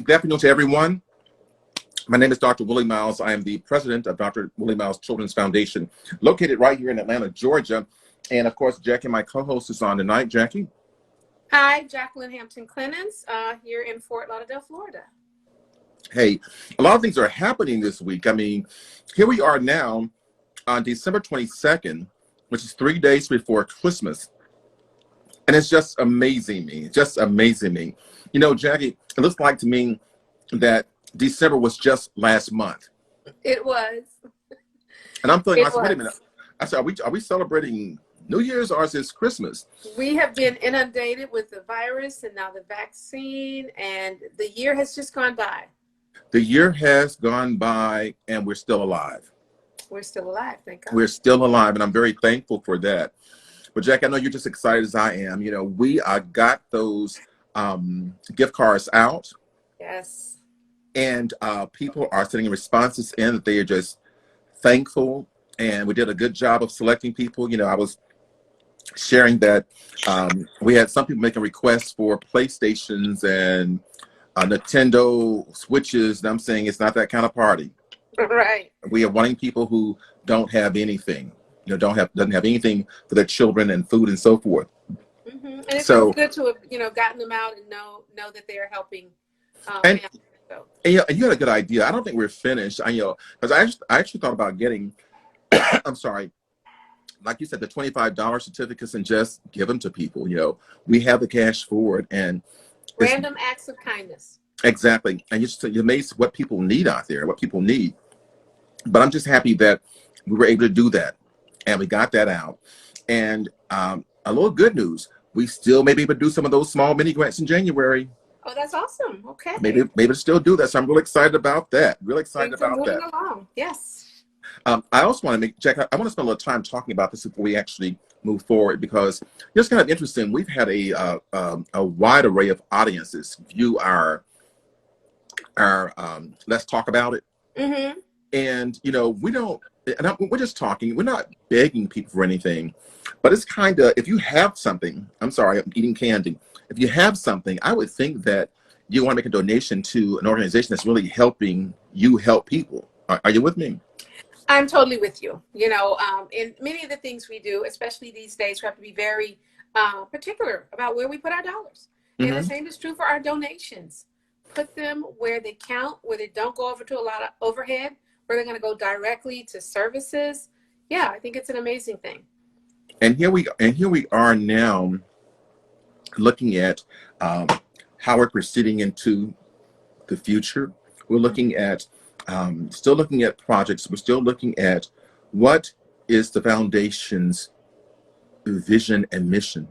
Good afternoon to everyone. My name is Dr. Willie Miles. I am the president of Dr. Willie Miles Children's Foundation, located right here in Atlanta, Georgia. And of course, Jackie, my co-host, is on tonight. Jackie? Hi, Jacqueline Hampton Clemens, here in Fort Lauderdale, Florida. Hey, a lot of things are happening this week. I mean, here we are now on December 22nd, which is 3 days before Christmas. And it's just amazing me, just amazing me. You know, Jackie, it looks like to me that December was just last month. It was. And I'm feeling, I said, wait a minute. I said, are we celebrating New Year's or is this Christmas? We have been inundated with the virus and now the vaccine, and the year has just gone by. The year has gone by and we're still alive. We're still alive, thank God. We're still alive, and I'm very thankful for that. But Jack, I know you're just excited as I am. You know, we got those gift cards out. Yes. And people are sending responses in that they are just thankful. And we did a good job of selecting people. You know, I was sharing that we had some people making requests for PlayStations and Nintendo Switches. And I'm saying it's not that kind of party. Right. We are wanting people who don't have anything. You know, doesn't have anything for their children and food and so forth. Mm-hmm. And it feels good to have, gotten them out and know that they are helping. And you had a good idea. I don't think we're finished. Because I actually thought about getting, I'm sorry, like you said, the $25 certificates and just give them to people. You know, we have the cash for it, and random acts of kindness. Exactly, and you're amazed what people need out there, what people need. But I'm just happy that we were able to do that. And we got that out. And a little good news, we still may be able to do some of those small mini grants in January. Oh, that's awesome. Okay. Maybe to still do that. So I'm really excited about that. Really excited about that. Moving along. Yes. I also want to Jack, I want to spend a little time talking about this before we actually move forward, because it's kind of interesting. We've had a wide array of audiences view our Let's Talk About It. Mm-hmm. And, we're just talking. We're not begging people for anything, but it's kind of, if you have something, I'm sorry, I'm eating candy. If you have something, I would think that you want to make a donation to an organization that's really helping you help people. Are you with me? I'm totally with you. In many of the things we do, especially these days, we have to be very particular about where we put our dollars. Mm-hmm. And the same is true for our donations. Put them where they count, where they don't go over to a lot of overhead, where they're going to go directly to services. Yeah, I think it's an amazing thing. And here we are now looking at how we're proceeding into the future. We're looking at still looking at projects. We're still looking at what is the foundation's vision and mission.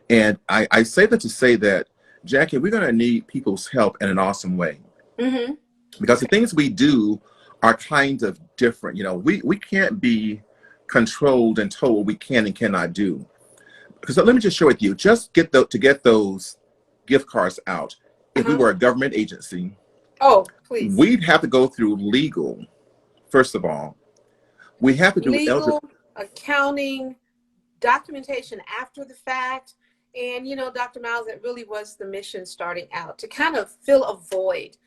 And I say that to say that, Jackie, we're going to need people's help in an awesome way. Mm-hmm. Because the things we do are kind of different. You know, we can't be controlled and told what we can and cannot do. Because let me just share with you, just to get those gift cards out, if we were a government agency, oh, please, we'd have to go through legal, first of all. We have to do legal, accounting, documentation after the fact. And, Dr. Miles, that really was the mission starting out, to kind of fill a void.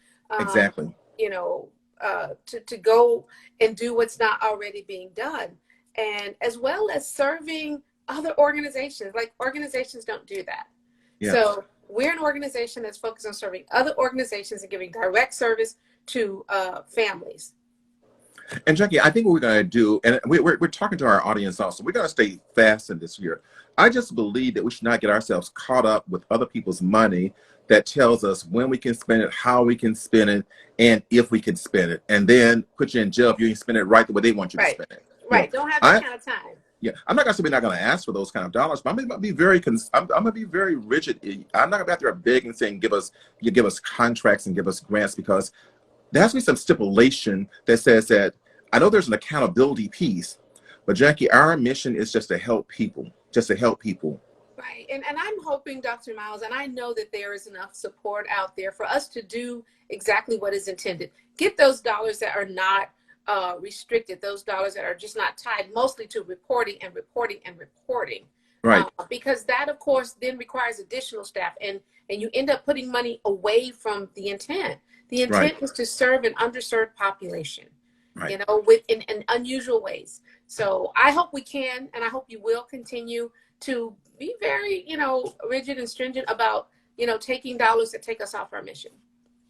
Exactly. To go and do what's not already being done. And as well as serving other organizations. Like, organizations don't do that. Yes. So we're an organization that's focused on serving other organizations and giving direct service to families. And Jackie, I think what we're going to do, and we're talking to our audience also, we're going to stay fast in this year. I just believe that we should not get ourselves caught up with other people's money that tells us when we can spend it, how we can spend it, and if we can spend it, and then put you in jail if you ain't spend it right the way they want you to spend it. Right. Don't have that kind of time. Yeah, I'm not going to say we're not going to ask for those kind of dollars, but I'm going to be very rigid. I'm not going to be out there begging and saying give us contracts and give us grants, because there has to be some stipulation that says that, I know there's an accountability piece, but Jackie, our mission is just to help people, Right. And I'm hoping, Dr. Miles, and I know that there is enough support out there for us to do exactly what is intended. Get those dollars that are not restricted, those dollars that are just not tied mostly to reporting. Right. because that, of course, then requires additional staff, and you end up putting money away from the intent. The Right. intent is to serve an underserved population, Right. in unusual ways. So I hope we can, and I hope you will continue to be very, rigid and stringent about, taking dollars that take us off our mission.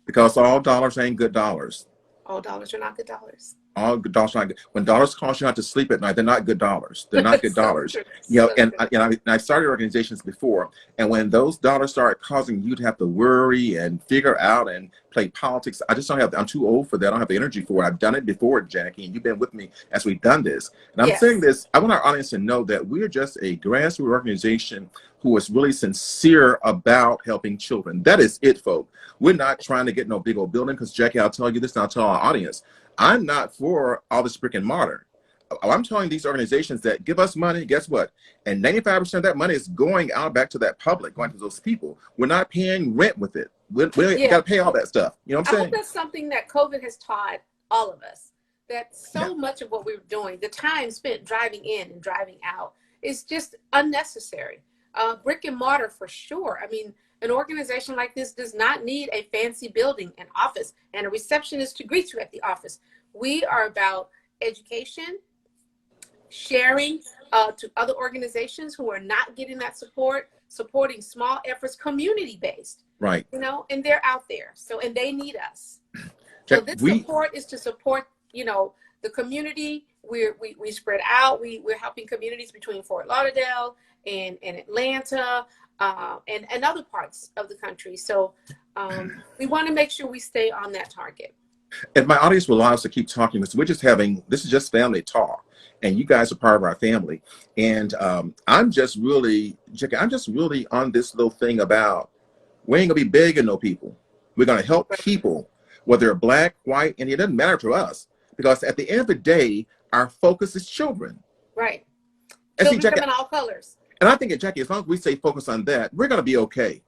Because all dollars ain't good dollars. All dollars are not good dollars. All good dollars are not good. When dollars cause you not to sleep at night, they're not good dollars. They're not good So dollars. true. So And, true. and I started organizations before, and when those dollars start causing you to have to worry and figure out and play politics, I just don't have. I'm too old for that. I don't have the energy for it. I've done it before, Jackie, and you've been with me as we've done this. And I'm saying Yes. this. I want our audience to know that we're just a grassroots organization who is really sincere about helping children. That is it, folks. We're not trying to get no big old building, because Jackie, I'll tell you this, and I'll tell our audience, I'm not for all this brick and mortar. I'm telling these organizations that give us money, guess what? And 95% of that money is going out back to that public, going to those people. We're not paying rent with it. We Yeah. got to pay all that stuff. You know what I'm I hope saying? that's something that COVID has taught all of us, that Yeah. so much of what we were doing, the time spent driving in and driving out, is just unnecessary. Brick and mortar for sure. I mean, an organization like this does not need a fancy building, an office, and a receptionist to greet you at the office. We are about education, sharing to other organizations who are not getting that support, supporting small efforts, community-based, Right. and they're out there. So, and they need us. So Jack, this support is to support, the community. We spread out. We're helping communities between Fort Lauderdale and Atlanta, and other parts of the country. So we want to make sure we stay on that target. and my audience will allow us to keep talking, because this is just family talk, and you guys are part of our family. And I'm just really, Jackie, I'm just really on this little thing about, we ain't gonna be begging no people. We're gonna help people, whether they're black, white, and it doesn't matter to us, because at the end of the day, our focus is children. Right. And see, Children Jackie, come in all colors. and I think, Jackie, as long as we stay focused on that, we're gonna be okay.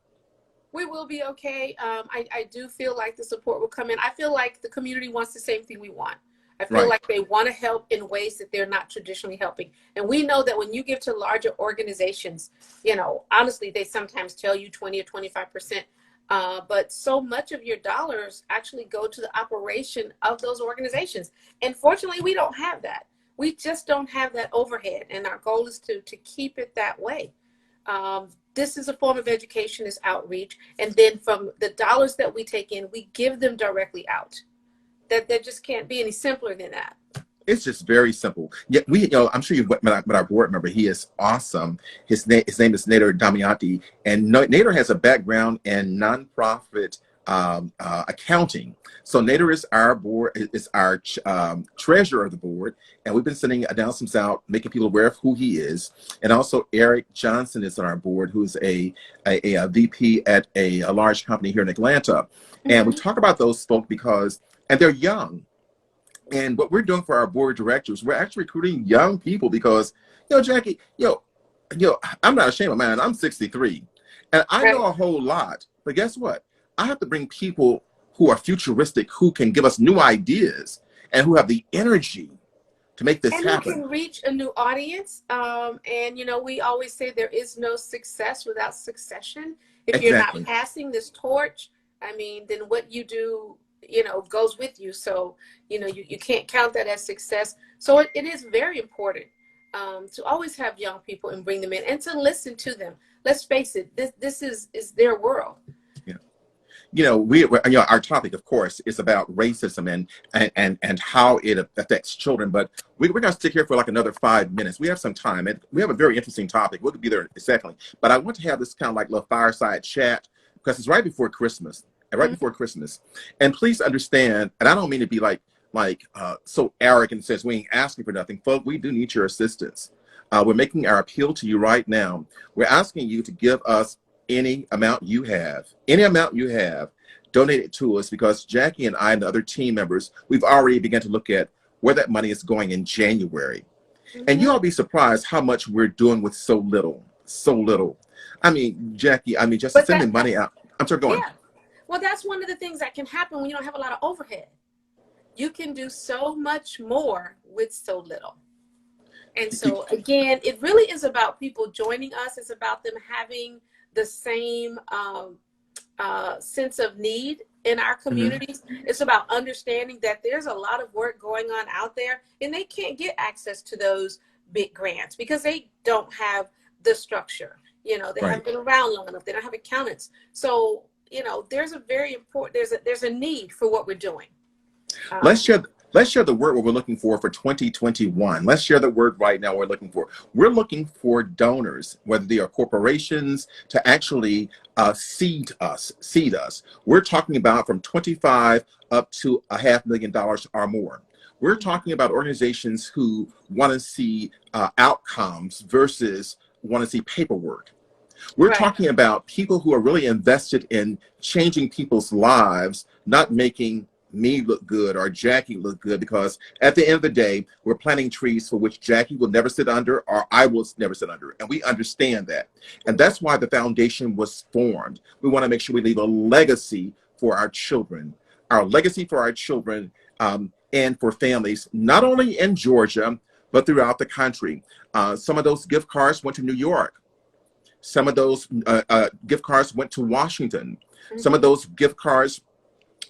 We will be okay. I do feel like the support will come in. I feel like the community wants the same thing we want. I feel Right. like they want to help in ways that they're not traditionally helping. And we know that when you give to larger organizations, honestly, they sometimes tell you 20 or 25%. But so much of your dollars actually go to the operation of those organizations. And fortunately, we don't have that. We just don't have that overhead. And our goal is to keep it that way. This is a form of education, is outreach. And then from the dollars that we take in, we give them directly out. That just can't be any simpler than that. It's just very simple. Yeah, I'm sure you've met our board member. He is awesome. His name is Nader Damiati, and Nader has a background in nonprofit accounting. So Nader is our treasurer of the board, and we've been sending announcements out, making people aware of who he is. And also Eric Johnson is on our board, who's a VP at a large company here in Atlanta. Mm-hmm. And we talk about those folks and they're young. And what we're doing for our board of directors, we're actually recruiting young people, because, Jackie, I'm not ashamed of mine. I'm 63, and I know a whole lot. But guess what? I have to bring people who are futuristic, who can give us new ideas, and who have the energy to make this happen. And who can reach a new audience. And, we always say there is no success without succession. If you're not passing this torch, then what you do, goes with you. So, you can't count that as success. So it is very important to always have young people and bring them in and to listen to them. Let's face it, this is their world. Yeah. Our topic, of course, is about racism and how it affects children. But we're going to stick here for like another 5 minutes. We have some time, and we have a very interesting topic. We'll be there in a second. But I want to have this kind of like little fireside chat, because it's right before Christmas. Before Christmas. And please understand, and I don't mean to be so arrogant, says we ain't asking for nothing. Folks, we do need your assistance. We're making our appeal to you right now. We're asking you to give us any amount you have, donate it to us, because Jackie and I and the other team members, we've already begun to look at where that money is going in January. Mm-hmm. And you'll be surprised how much we're doing with so little. Jackie, just sending money out. I'm sorry, go on. Yeah. Well, that's one of the things that can happen when you don't have a lot of overhead. You can do so much more with so little. And so again, it really is about people joining us. It's about them having the same sense of need in our communities. It's about understanding that there's a lot of work going on out there, and they can't get access to those big grants because they don't have the structure. You know, they haven't been around long enough. They don't have accountants. So, you know, there's a very important, there's a need for what we're doing. Let's share the word what we're looking for 2021. Let's share the word right now we're looking for. We're looking for donors, whether they are corporations, to actually seed us. We're talking about from 25 up to $500,000 or more. We're talking about organizations who want to see outcomes versus want to see paperwork. We're talking about people who are really invested in changing people's lives, not making me look good or Jackie look good, because at the end of the day, we're planting trees for which Jackie will never sit under or I will never sit under. And we understand that. And that's why the foundation was formed. We want to make sure we leave a legacy for our children, and for families, not only in Georgia, but throughout the country. Some of those gift cards went to New York. Some of those gift cards went to Washington. Some of those gift cards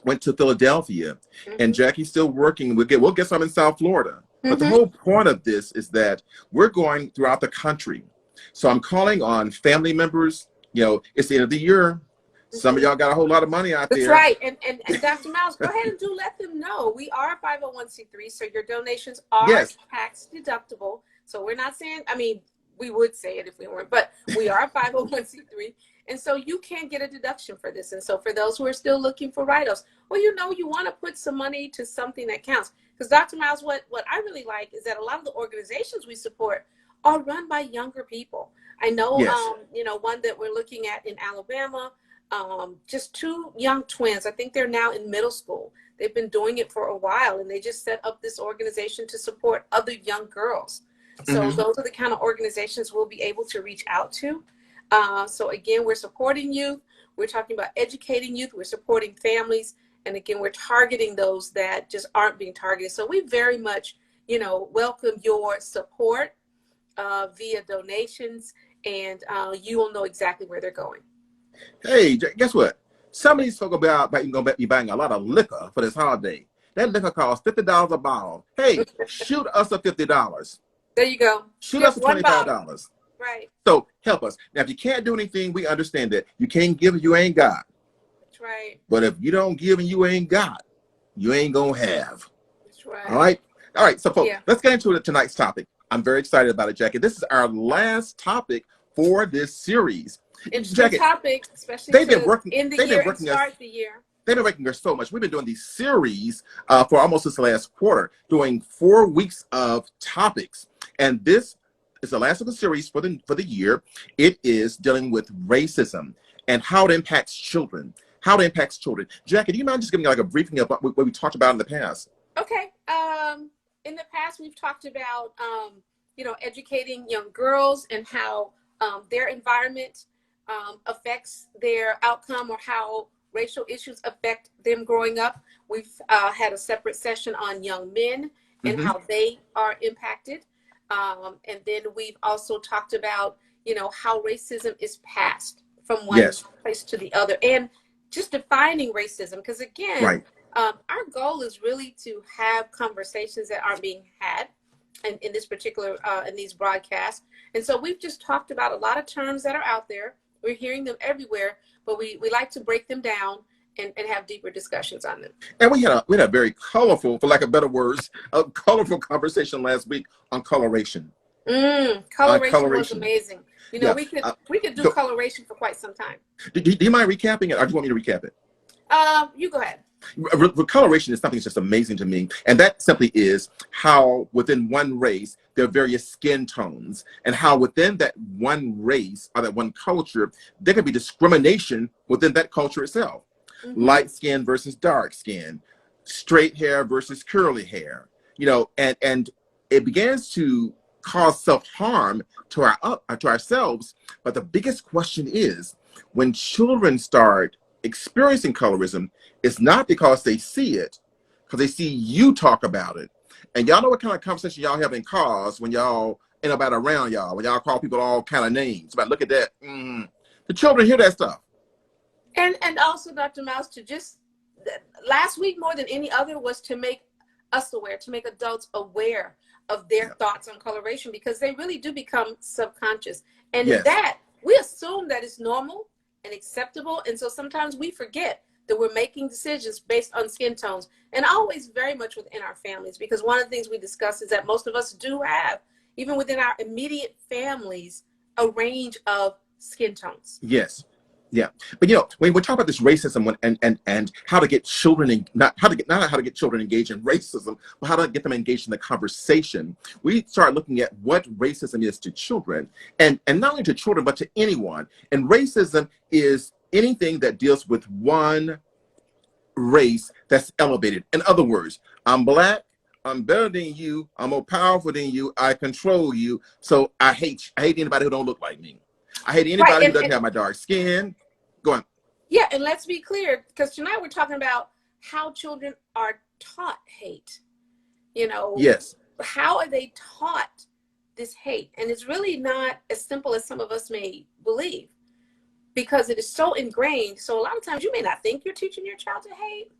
went to Philadelphia. And Jackie's still working. We'll get some in South Florida. But the whole point of this is that we're going throughout the country. So I'm calling on family members. You know, it's the end of the year. Some of y'all got a whole lot of money out there. That's right. And Dr. Miles, go ahead and let them know. We are a 501c3, so your donations are tax deductible. So we're not saying, I mean, we would say it if we weren't, but we are a 501c3. And so you can get a deduction for this. And so for those who are still looking for write-offs, well, you know, you want to put some money to something that counts. Because Dr. Miles, what I really like is that a lot of the organizations we support are run by younger people. I know, you know, one that we're looking at in Alabama, just two young twins. I think they're now in middle school. They've been doing it for a while, and they just set up this organization to support other young girls. So those are the kind of organizations we'll be able to reach out to. So again, we're supporting youth. We're talking about educating youth. We're supporting families. And again, we're targeting those that just aren't being targeted. So we very much, you know, welcome your support via donations, and you will know exactly where they're going. Hey, guess what? Some of these folk about going to be buying a lot of liquor for this holiday. That liquor costs $50 a bottle. Hey, shoot us a $50. There you go. Shoot us a $25. Right. So help us. Now, if you can't do anything, we understand that. You can't give if you ain't got. That's right. But if you don't give and you ain't got, you ain't going to have. That's right. All right? All right, so folks, let's get into tonight's topic. I'm very excited about it, Jackie. This is our last topic for this series. Interesting topic, especially they've been working in the year and start the year. They've been working us so much. We've been doing these series for almost this last quarter, doing 4 weeks of topics. And this is the last of the series for the year. It is dealing with racism and how it impacts children. Jackie, do you mind just giving me like a briefing of what we talked about in the past? Okay. In the past, we've talked about, you know, educating young girls and how their environment affects their outcome, or how racial issues affect them growing up. We've had a separate session on young men and how they are impacted. And then we've also talked about, you know, how racism is passed from one place to the other, and just defining racism. Because again, our goal is really to have conversations that aren't being had in this particular, in these broadcasts. And so we've just talked about a lot of terms that are out there. We're hearing them everywhere, but we like to break them down and have deeper discussions on them. And we had a very colorful, for lack of better words, a colorful conversation last week on coloration. Coloration was amazing. You know, we could do coloration for quite some time. Do you mind recapping it, or do you want me to recap it? You go ahead. Coloration is something that's just amazing to me, and that simply is how within one race there are various skin tones, and how within that one race or that one culture there can be discrimination within that culture itself. Light skin versus dark skin, straight hair versus curly hair, you know, and it begins to cause self-harm to ourselves. But the biggest question is, when children start experiencing colorism, it's not because they see it, because they see you talk about it. And y'all know what kind of conversation y'all have in cars when y'all ain't about around y'all, when y'all call people all kind of names. But look at that. The children hear that stuff. And also, Dr. Mouse, to just last week more than any other was to make us aware, to make adults aware of their thoughts on coloration, because they really do become subconscious. And in that, we assume that it's normal and acceptable. And so sometimes we forget that we're making decisions based on skin tones, and always very much within our families, because one of the things we discuss is that most of us do have, even within our immediate families, a range of skin tones. Yes. Yeah. But when we talk about this racism and how to get children not how to get children engaged in racism, but how to get them engaged in the conversation, we start looking at what racism is to children, and not only to children, but to anyone. And racism is anything that deals with one race that's elevated. In other words, I'm black, I'm better than you, I'm more powerful than you, I control you, so I hate anybody who don't look like me. I hate anybody who doesn't have my dark skin. Go on. Yeah, and let's be clear, because tonight we're talking about how children are taught hate. Yes. How are they taught this hate? And it's really not as simple as some of us may believe, because it is so ingrained. So a lot of times you may not think you're teaching your child to hate,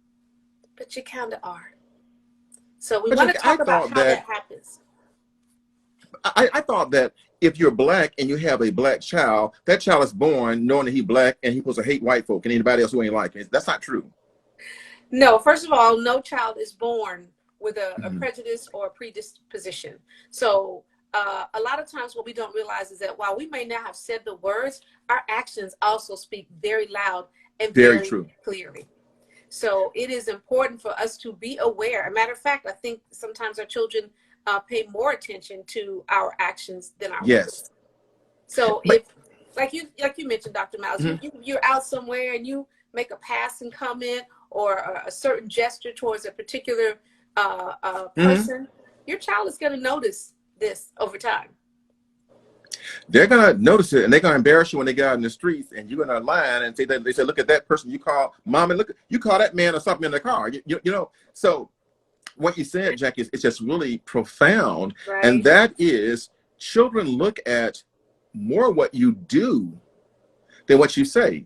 but you kind of are. So we want to talk about how that happens. I thought that if you're black and you have a black child, that child is born knowing that he's black and he's supposed to hate white folk and anybody else who ain't like it. That's not true. No, first of all, no child is born with a prejudice or a predisposition. So a lot of times what we don't realize is that while we may not have said the words, our actions also speak very loud and very true, clearly. So it is important for us to be aware. As a matter of fact, I think sometimes our children pay more attention to our actions than our words. So if, like you mentioned, Dr. Miles, you're out somewhere and you make a passing comment or a certain gesture towards a particular person, your child is going to notice this over time. They're going to notice it, and they're going to embarrass you when they get out in the streets, and you're going to lie and say that they say, look at that person you call mom, and look, you call that man or something in the car. So what you said, Jackie, is it's just really profound. Right. And that is, children look at more what you do than what you say.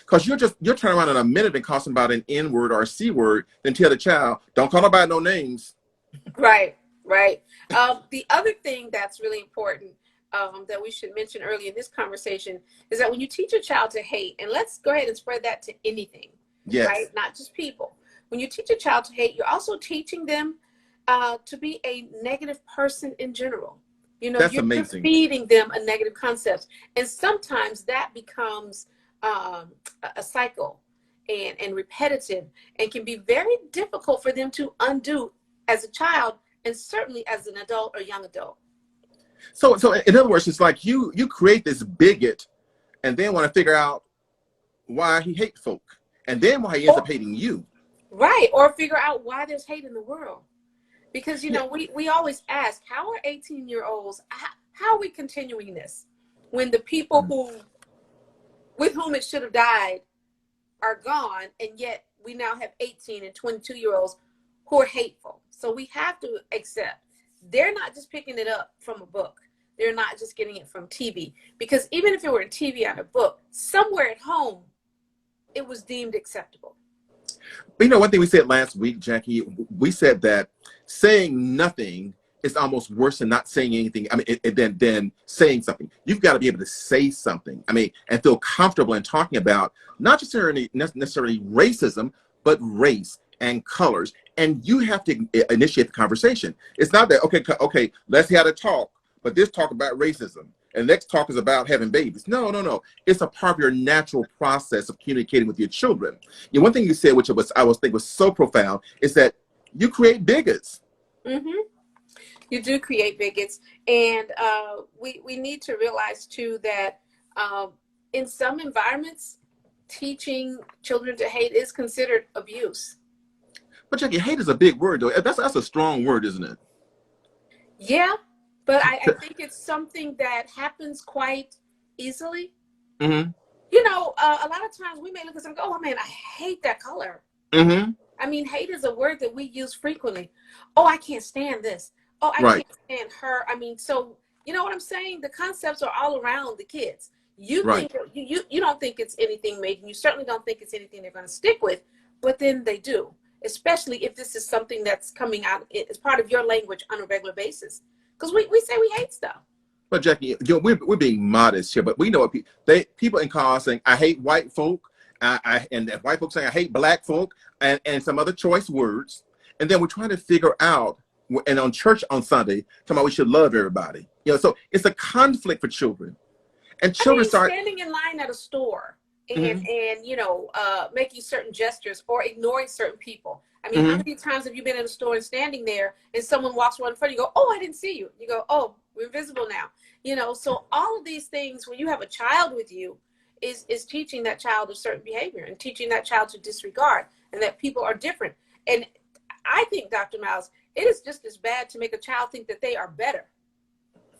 Because you're turning around in a minute and call somebody an N word or a C word, then tell the child, don't call nobody no names. Right. The other thing that's really important that we should mention early in this conversation is that when you teach a child to hate, and let's go ahead and spread that to anything, right? Not just people. When you teach a child to hate, you're also teaching them to be a negative person in general. That's amazing. You're feeding them a negative concept. And sometimes that becomes a cycle and repetitive, and can be very difficult for them to undo as a child, and certainly as an adult or young adult. So in other words, it's like you create this bigot and then want to figure out why he hates folk, and then why he ends up hating you. Right, or figure out why there's hate in the world. Because, we always ask, how are 18-year-olds, how are we continuing this? When the people with whom it should have died are gone, and yet we now have 18 and 22-year-olds who are hateful. So we have to accept they're not just picking it up from a book. They're not just getting it from TV. Because even if it were in TV on a book, somewhere at home, it was deemed acceptable. But one thing we said last week, Jackie, we said that saying nothing is almost worse than not saying anything. Than saying something. You've got to be able to say something. And feel comfortable in talking about not just necessarily racism, but race and colors. And you have to initiate the conversation. It's not that, okay, let's have a talk, but this talk about racism. And next talk is about having babies. No. It's a part of your natural process of communicating with your children. One thing you said, which I think was so profound, is that you create bigots. You do create bigots. And we need to realize, too, that in some environments, teaching children to hate is considered abuse. But Jackie, hate is a big word, though. That's a strong word, isn't it? Yeah. But I think it's something that happens quite easily. A lot of times we may look at something and go, oh man, I hate that color. I mean, hate is a word that we use frequently. Oh, I can't stand this. Oh, I Right. can't stand her. I mean, so you know what I'm saying? The concepts are all around the kids. You Right. think you don't think it's anything major. You certainly don't think it's anything they're going to stick with, but then they do. Especially if this is something that's coming out as part of your language on a regular basis. Because we say we hate stuff. But Jackie, we're being modest here, but we know what people in cars saying, "I hate white folk," and white folks saying, "I hate black folk," and some other choice words, and then we're trying to figure out, and on church on Sunday, talking about we should love everybody. So it's a conflict for children, and I children mean, start. standing in line at a store and Hmm. making certain gestures or ignoring certain people. I mean, how Hmm. many times have you been in a store and standing there and someone walks right in front of you, go, "Oh, I didn't see you." You go, "Oh, we're invisible now." So all of these things, when you have a child with you, is teaching that child a certain behavior and teaching that child to disregard and that people are different. And I think, Dr. Miles, it is just as bad to make a child think that they are better,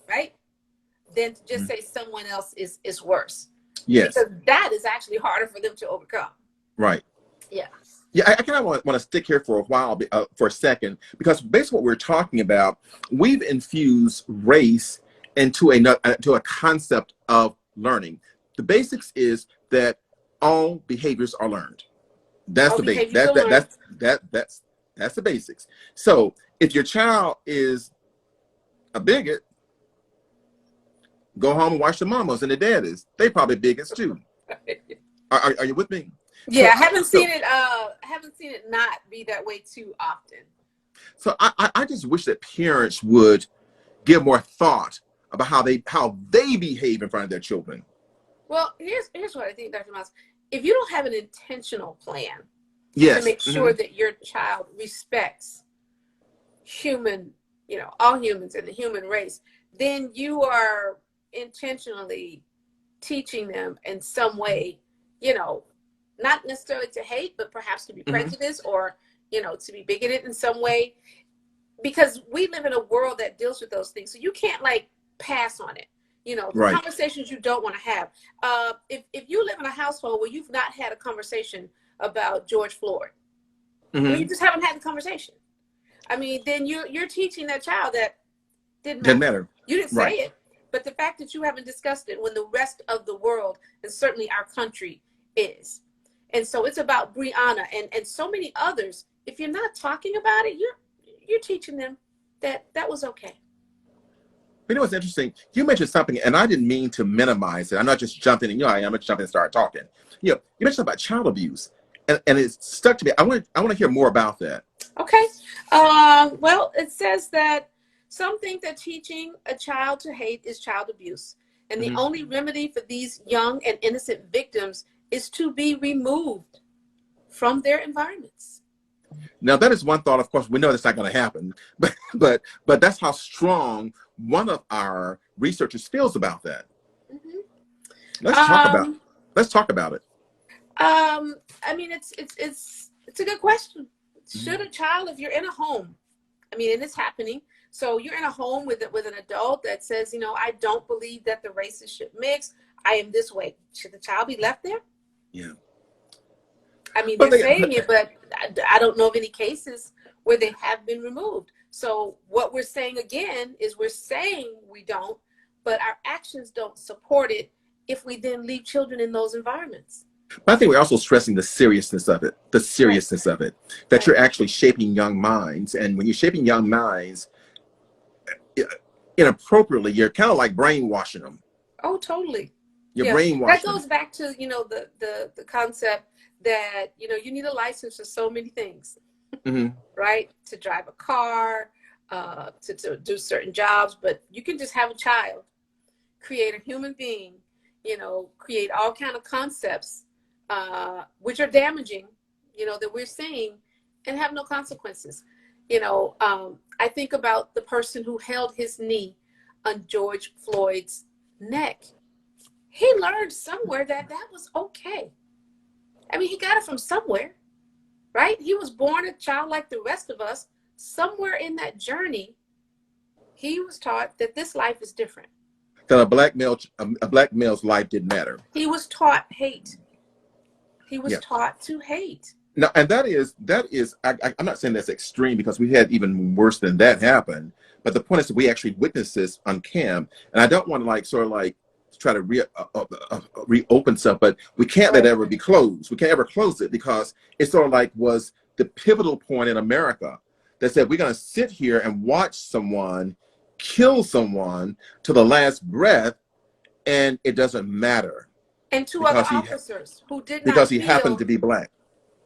right? Than to just say someone else is worse, Yes. because that is actually harder for them to overcome. Right. Yeah. Yeah, I kind of want to stick here for a while, for a second, because basically what we're talking about, we've infused race into to a concept of learning. The basics is that all behaviors are learned. That's All the base. behaviors are learned. That's the basics. So if your child is a bigot, go home and watch the mamas and the daddies. They probably bigots too. Are you with me? Yeah, So I haven't so seen it. Haven't seen it not be that way too often. so I just wish that parents would give more thought about how they behave in front of their children. Well, here's what I think, Dr. Miles. If you don't have an intentional plan to Yes. make sure that your child respects human, all humans and the human race, then you are intentionally teaching them in some way, you know, not necessarily to hate, but perhaps to be Hmm. prejudiced or, to be bigoted in some way, because we live in a world that deals with those things. So you can't like pass on it. The Right. conversations you don't want to have. If you live in a household where you've not had a conversation about George Floyd, or you Hmm. just haven't had the conversation, I mean, then you're teaching that child that didn't Doesn't matter. matter. You didn't say Right. it, but the fact that you haven't discussed it when the rest of the world and certainly our country is. And so it's about Brianna and so many others. If you're not talking about it, you're teaching them that was okay. You know what's interesting? You mentioned something, and I didn't mean to minimize it. I'm not just jumping in. I'm just jumping and start talking. You mentioned about child abuse, and it's stuck to me. I want to hear more about that. Okay. Well, it says that some think that teaching a child to hate is child abuse. And the Hmm. only remedy for these young and innocent victims is to be removed from their environments. Now that is one thought. Of course, we know that's not going to happen, but that's how strong one of our researchers feels about that. Mhm. Let's talk about. Um, Let's talk about it. I mean, it's a good question. Should a child, if you're in a home, I mean, and it's happening. So you're in a home with an adult that says, I don't believe that the races should mix. I am this way. Should the child be left there? Yeah. I mean, But they're they, saying it, but I don't know of any cases where they have been removed. So what we're saying again is we're saying we don't, but our actions don't support it if we then leave children in those environments. I think we're also stressing the seriousness of it, Right, that right. you're actually shaping young minds. And when you're shaping young minds inappropriately, you're kind of like brainwashing them. Oh, totally. You're Yeah. That brainwashing them. goes back to, the concept that, you need a license for so many things, Hmm. right? To drive a car, to do certain jobs, but you can just have a child, create a human being, create all kind of concepts, which are damaging, that we're seeing, and have no consequences. I think about the person who held his knee on George Floyd's neck. He learned somewhere that that was okay. I mean, he got it from somewhere, right? He was born a child like the rest of us. Somewhere in that journey, he was taught that this life is different. That a black male's life didn't matter. He was taught hate. He was Yeah. taught to hate. No, and I'm not saying that's extreme because we had even worse than that happen. But the point is that we actually witnessed this on cam, and I don't want to like sort of like try to reopen stuff, but we can't let it ever be closed. We can't ever close it because it sort of like was the pivotal point in America that said we're going to sit here and watch someone kill someone to the last breath, and it doesn't matter And two other because officers who did not he happened feel, to be black.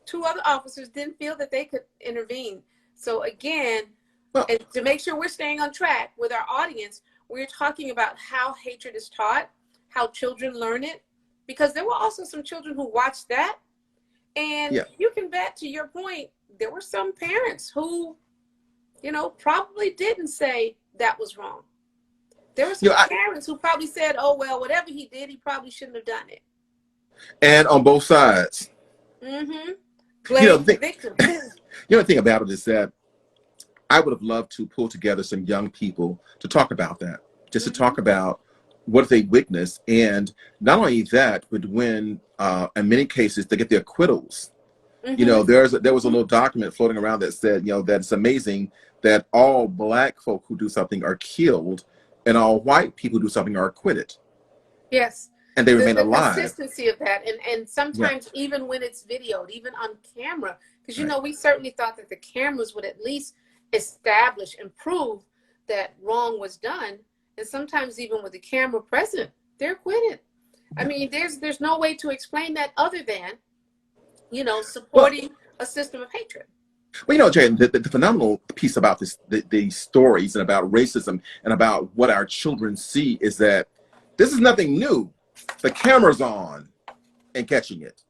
two other officers didn't feel that they could intervene. So again, Well, and to make sure we're staying on track with our audience, we're talking about how hatred is taught, how children learn it, because there were also some children who watched that. And yeah. you can bet, to your point, there were some parents who, you know, probably didn't say that was wrong. There were some parents who probably said, oh, well, whatever he did, he probably shouldn't have done it. And on both sides. Mm-hmm. Blame the victim. The thing about it is that I would have loved to pull together some young people to talk about that, just to talk about what they witnessed. And not only that, but when, in many cases, they get the acquittals. You know, there was a little document floating around that said, you know, that it's amazing that all black folk who do something are killed and all white people who do something are acquitted. Yes. And they remain alive. The consistency of that. And sometimes even when it's videoed, even on camera, because, you know, we certainly thought that the cameras would at least establish and prove that wrong was done. And sometimes even with the camera present, they're acquitted. I mean, there's no way to explain that other than, you know, supporting a system of hatred. Well, you know, Jay, the phenomenal piece about these stories and about racism and about what our children see is that this is nothing new. The camera's on and catching it.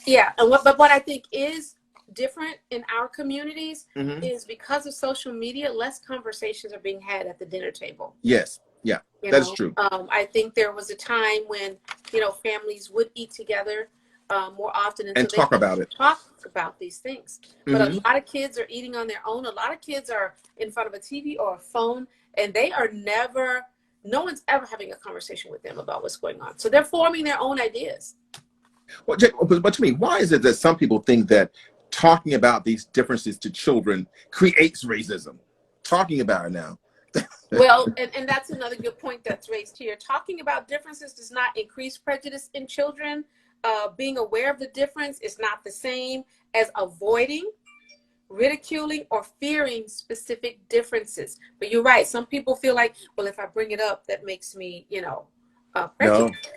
Yeah, and what I think is different in our communities is because of social media, less conversations are being had at the dinner table. Yes, yeah, that's true. I think there was a time when, you know, families would eat together more often and talk about it. Talk about these things. But a lot of kids are eating on their own. A lot of kids are in front of a TV or a phone, and they are no one's ever having a conversation with them about what's going on. So they're forming their own ideas. Well, Jay, but to me, why is it that some people think that talking about these differences to children creates racism? Talking about it now. Well, and that's another good point that's raised here. Talking about differences does not increase prejudice in children. Being aware of the difference is not the same as avoiding, ridiculing, or fearing specific differences. But you're right. Some people feel like, well, if I bring it up, that makes me, you know, prejudiced.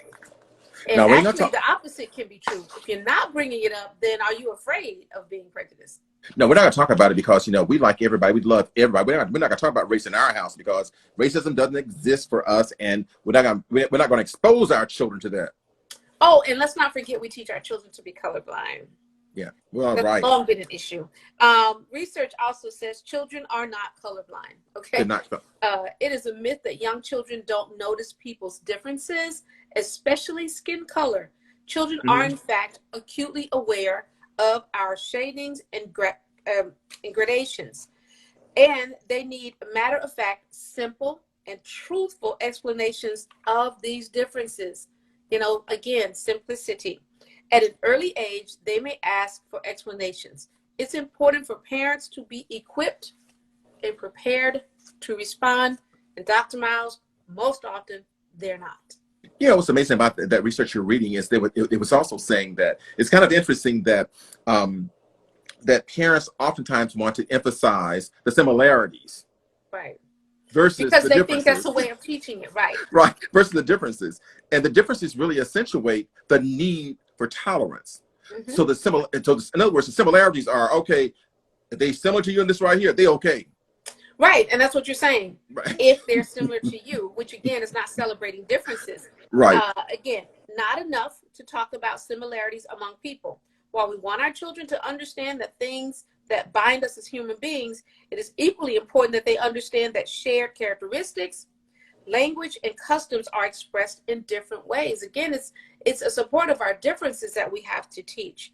No. And actually, the opposite can be true. If you're not bringing it up, then are you afraid of being prejudiced? No, we're not going to talk about it because, you know, we like everybody. We love everybody. We're not going to talk about race in our house because racism doesn't exist for us, and we're not going to expose our children to that. Oh, and let's not forget we teach our children to be colorblind. Yeah, well, that's right. long been an issue. Research also says children are not colorblind. Okay, they're not. It is a myth that young children don't notice people's differences, especially skin color. Children are, in fact, acutely aware of our shadings and gradations, and they need matter-of-fact, simple, and truthful explanations of these differences. You know, again, simplicity. At an early age, they may ask for explanations. It's important for parents to be equipped and prepared to respond. And Dr. Miles, most often, they're not. You know, what's amazing about that research you're reading is it was also saying that it's kind of interesting that that parents oftentimes want to emphasize the similarities. Right. Versus because they think that's a way of teaching it, right? Right, versus the differences. And the differences really accentuate the need for tolerance. So in other words, the similarities are, okay, if they similar to you in this right here, they okay. Right, and that's what you're saying. Right. If they're similar to you, which again is not celebrating differences. Right. Again, not enough to talk about similarities among people. While we want our children to understand that things that bind us as human beings, it is equally important that they understand that shared characteristics, language, and customs are expressed in different ways. Again, it's a support of our differences that we have to teach.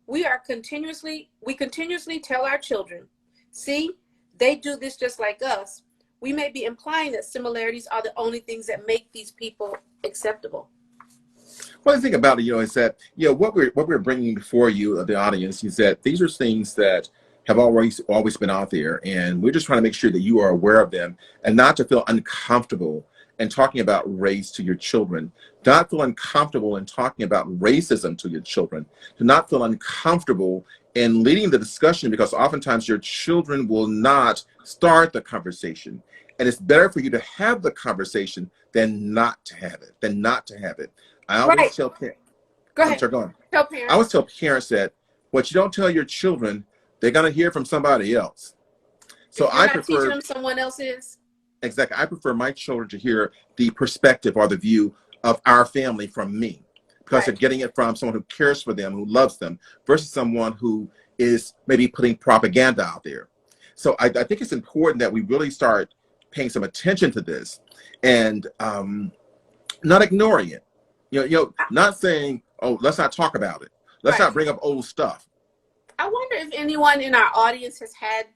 We continuously tell our children, see, they do this just like us. We may be implying that similarities are the only things that make these people acceptable. Well, the thing about it, is that what we're bringing before you, the audience, is that these are things that have always been out there, and we're just trying to make sure that you are aware of them, and not to feel uncomfortable in talking about race to your children, not feel uncomfortable in talking about racism to your children, to not feel uncomfortable in leading the discussion, because oftentimes your children will not start the conversation, and it's better for you to have the conversation than not to have it. I always Right. tell parents. Go I'm ahead. sorry, go on. Tell I always parents. tell parents that what you don't tell your children, they're gonna hear from somebody else. So If you're I not teaching prefer them, someone else is. exactly. I prefer my children to hear the perspective or the view of our family from me, because they're Right. getting it from someone who cares for them, who loves them, versus someone who is maybe putting propaganda out there. So I think it's important that we really start paying some attention to this, and not ignoring it. Not saying, "Oh, let's not talk about it. Let's Right. not bring up old stuff." I wonder if anyone in our audience has had,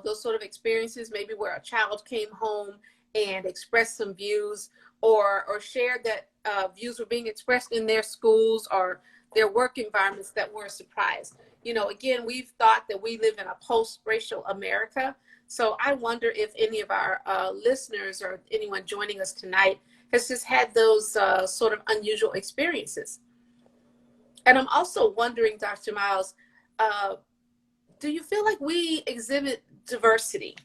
those sort of experiences, maybe where a child came home and expressed some views, or shared that views were being expressed in their schools or their work environments that were a surprise. Again, we've thought that we live in a post-racial America. So I wonder if any of our listeners or anyone joining us tonight has just had those sort of unusual experiences. And I'm also wondering, Dr. Miles, uh, do you feel like we exhibit diversity?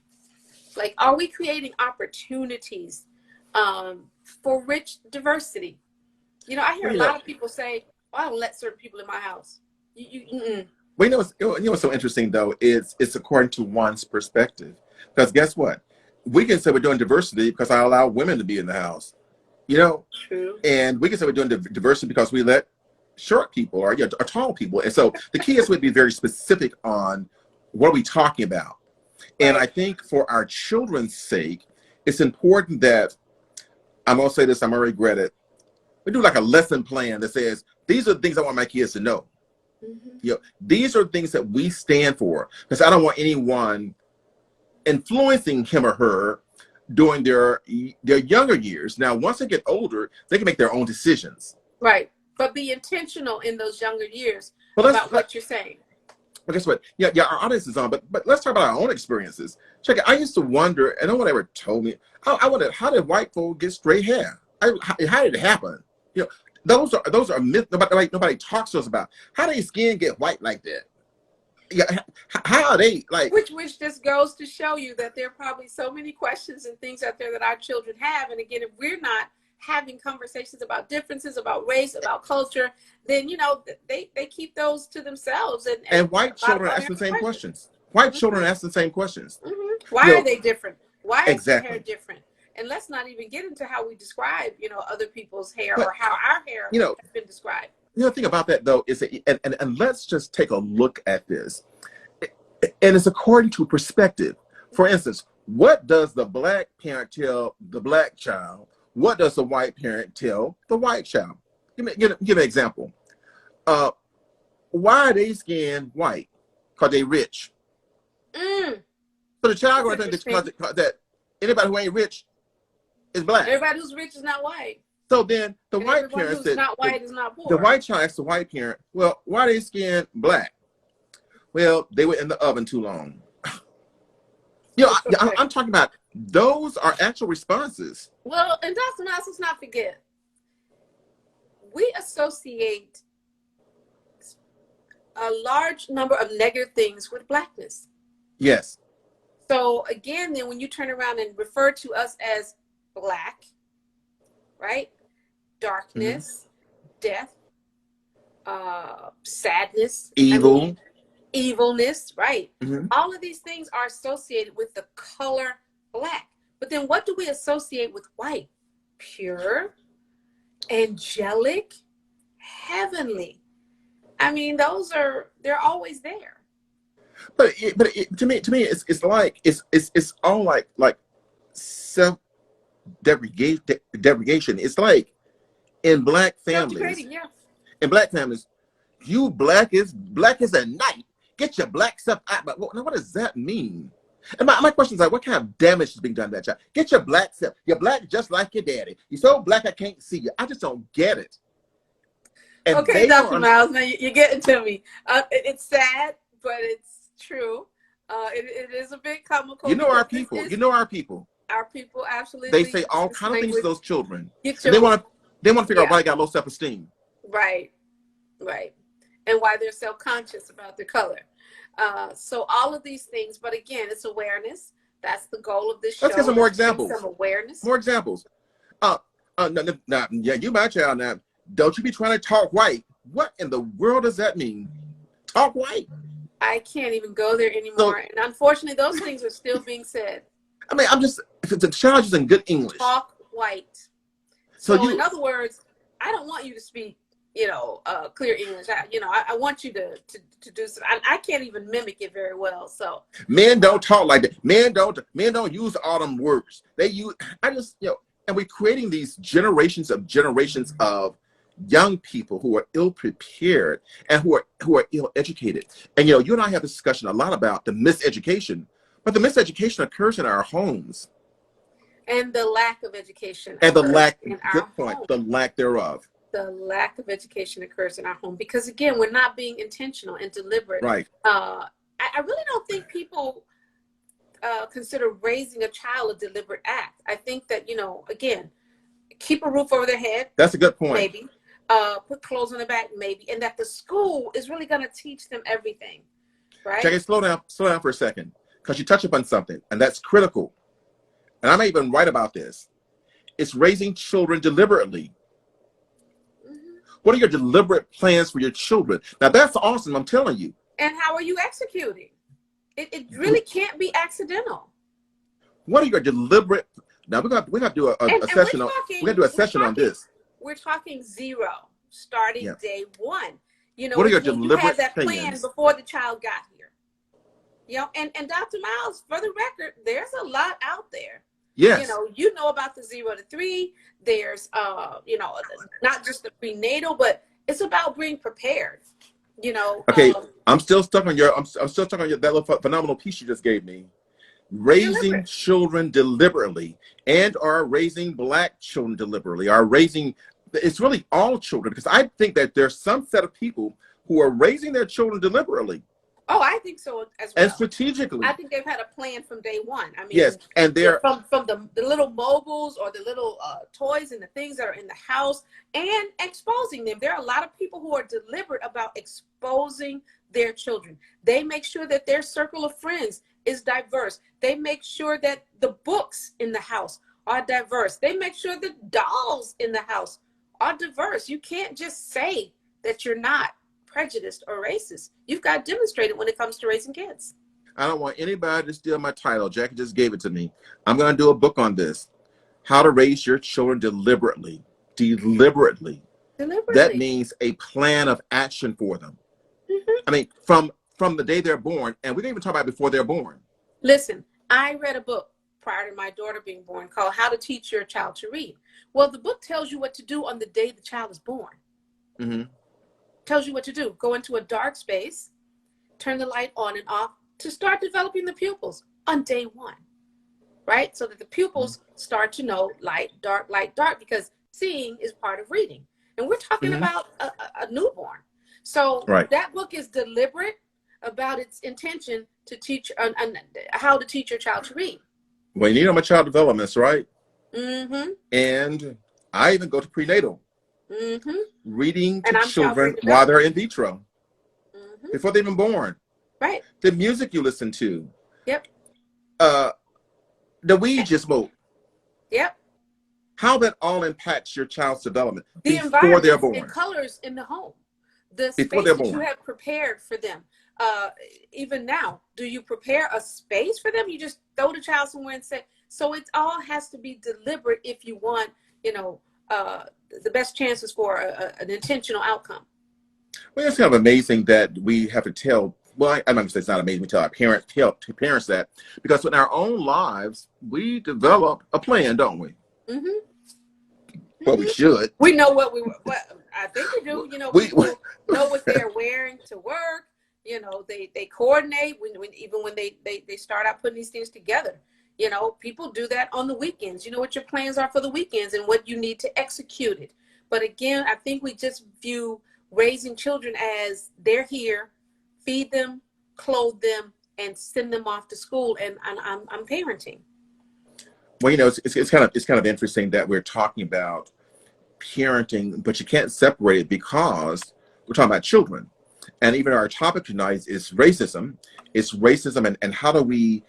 Like, are we creating opportunities for rich diversity? I hear Well, a lot of people say, well, I don't let certain people in my house. Mm-mm. well, what's so interesting though is it's according to one's perspective. Because guess what? We can say we're doing diversity because I allow women to be in the house. You know, True. and we can say we're doing diversity because we let short people or tall people. And so the key is to be very specific on what are we talking about. And I Right. think for our children's sake, it's important that I'm gonna say this. I'm gonna regret it. We do like a lesson plan that says these are the things I want my kids to know. Mm-hmm. These are things that we stand for, because I don't want anyone influencing him or her during their younger years. Now, once they get older, they can make their own decisions. Right. But be intentional in those younger years But about what you're saying. but guess what? Yeah, our audience is on. But let's talk about our own experiences. Check it. I used to wonder, and no one ever told me. I wondered, how did white folk get straight hair? How did it happen? You know, those are myths. Nobody talks to us about. How did their skin get white like that? Yeah, how are they like? Which just goes to show you that there are probably so many questions and things out there that our children have. And again, if we're not having conversations about differences, about race, about culture, then they keep those to themselves. And white A lot of children ask the unanswered same questions. questions. White Mm-hmm. children ask the same questions. Mm-hmm. Why You are know, they different? Why is their hair exactly. different? And let's not even get into how we describe, other people's hair, But or how our hair you know, has been described. the other thing about that though is that, and let's just take a look at this. And it's according to perspective. For instance, what does the black parent tell the black child? What does the white parent tell the white child? Give me an example. Uh, why are they skin white? Because they rich. Mm, So the child that's going to think interesting. that anybody who ain't rich is black. Everybody who's rich is not white, So then the and white everyone parent who's said, not white is not the poor. white child asked the white parent, well, why are they skin black? Well, they were in the oven too long. I'm talking about those are actual responses. Well, and Dr. Miles, let's not forget, we associate a large number of negative things with blackness. Yes. So again, then when you turn around and refer to us as black, right? Mm-hmm. Darkness, death, sadness, Evil. evilness, right? Mm-hmm. All of these things are associated with the color black. But then what do we associate with white? Pure, angelic, heavenly. I mean, they're always there. But to me, it's like it's all like self degradation. It's like in black families. Self-degrading, yeah. In black families, you black as a night. Get your black stuff out. But what does that mean? And my question is like, what kind of damage is being done to that child? Get your black stuff. You're black just like your daddy. You're so black I can't see you. I just don't get it. and Okay, they Dr. don't. Miles, now you're getting to me. It's sad, but it's true. It is a bit comical You know our because this people. You is know our people. our people They absolutely say use all this kind of things to language. those children, Get and they your, want to figure out yeah, why they got low self-esteem. right, right. And why they're self-conscious about their color. So all of these things, but again, it's awareness. That's the goal of this Let's get show, some more is to bring some examples. awareness. More examples. Yeah, you my child now. Don't you be trying to talk white. What in the world does that mean? Talk white. I can't even go there So, anymore. And unfortunately, those things are still being said. I mean, I'm just, the child is in good English. Talk white. So So in you, other words, I don't want you to speak, clear English. I want you to do some. I can't even mimic it very well. So men don't talk like that. Men don't use all them words. They use, I just, and we're creating these generations of young people who are ill prepared and who are ill educated. And you and I have this discussion a lot about the miseducation, but the miseducation occurs in our homes. and the lack of education And the occurs lack, in good our point, home. the lack thereof. The lack of education occurs in our home because again, we're not being intentional and deliberate. Right. I really don't think people consider raising a child a deliberate act. I think that, again, keep a roof over their head, That's a good point. maybe. Put clothes on their back, maybe. And that the school is really going to teach them everything, right? Jackie, slow down for a second, because you touch upon something, and that's critical. And I may even write about this. It's raising children deliberately. Mm-hmm. What are your deliberate plans for your children? Now, that's awesome, I'm telling you. And how are you executing? It really can't be accidental. What are your deliberate? Now we got to do a session on. We got to do a session on this. We're talking zero, starting Yeah. day one. What are your You had deliberate that plan plans? before the child got here. And Dr. Miles, for the record, there's a lot out there. Yes. You know about the 0 to 3. There's not just the prenatal, but it's about being prepared. Okay, I'm still stuck on your. I'm still stuck on that little phenomenal piece you just gave me. Raising children deliberately, and are raising Black children deliberately, are raising. It's really all children, because I think that there's some set of people who are raising their children deliberately. Oh, I think so as well. And strategically. I think they've had a plan from day one. I mean, yes, and they're from the little mobiles or the little toys and the things that are in the house, and exposing them. There are a lot of people who are deliberate about exposing their children. They make sure that their circle of friends is diverse. They make sure that the books in the house are diverse. They make sure the dolls in the house are diverse. You can't just say that you're not prejudiced or racist. You've got to demonstrate it when it comes to raising kids. I don't want anybody to steal my title. Jackie just gave it to me. I'm going to do a book on this. How to raise your children deliberately. Deliberately. That means a plan of action for them. Mm-hmm. I mean, from the day they're born, and we didn't even talk about before they're born. Listen, I read a book prior to my daughter being born called How to Teach Your Child to Read. Well, the book tells you what to do on the day the child is born. Mm-hmm. Tells you what to do. Go into a dark space, turn the light on and off to start developing the pupils on day one, right? So that the pupils start to know light, dark, because seeing is part of reading. And we're talking about a newborn. So that book is deliberate about its intention to teach how to teach your child to read. Well, you need my child developments, right? Mm-hmm. And I even go to prenatal. Mm-hmm. Reading to children while they're in vitro, before they've been born. Right. The music you listen to. Yep. The weed you smoke. Yep. How that all impacts your child's development before they're born. The colors in the home. The space that you have prepared for them. Even now, do you prepare a space for them? You just throw the child somewhere and say, so it all has to be deliberate if you want, the best chances for an intentional outcome. Well, it's kind of amazing that we have to tell. Well, I'm not going to say it's not amazing. We tell our parents that, because in our own lives we develop a plan, don't we? Mm-hmm. Well, we should. We know what I think we do. People know what they're wearing to work. They coordinate even when they start out putting these things together. People do that on the weekends. You know what your plans are for the weekends and what you need to execute it. But again, I think we just view raising children as they're here, feed them, clothe them, and send them off to school. And I'm parenting. Well, it's kind of interesting that we're talking about parenting, but you can't separate it because we're talking about children. And even our topic tonight is racism. It's racism, and how do we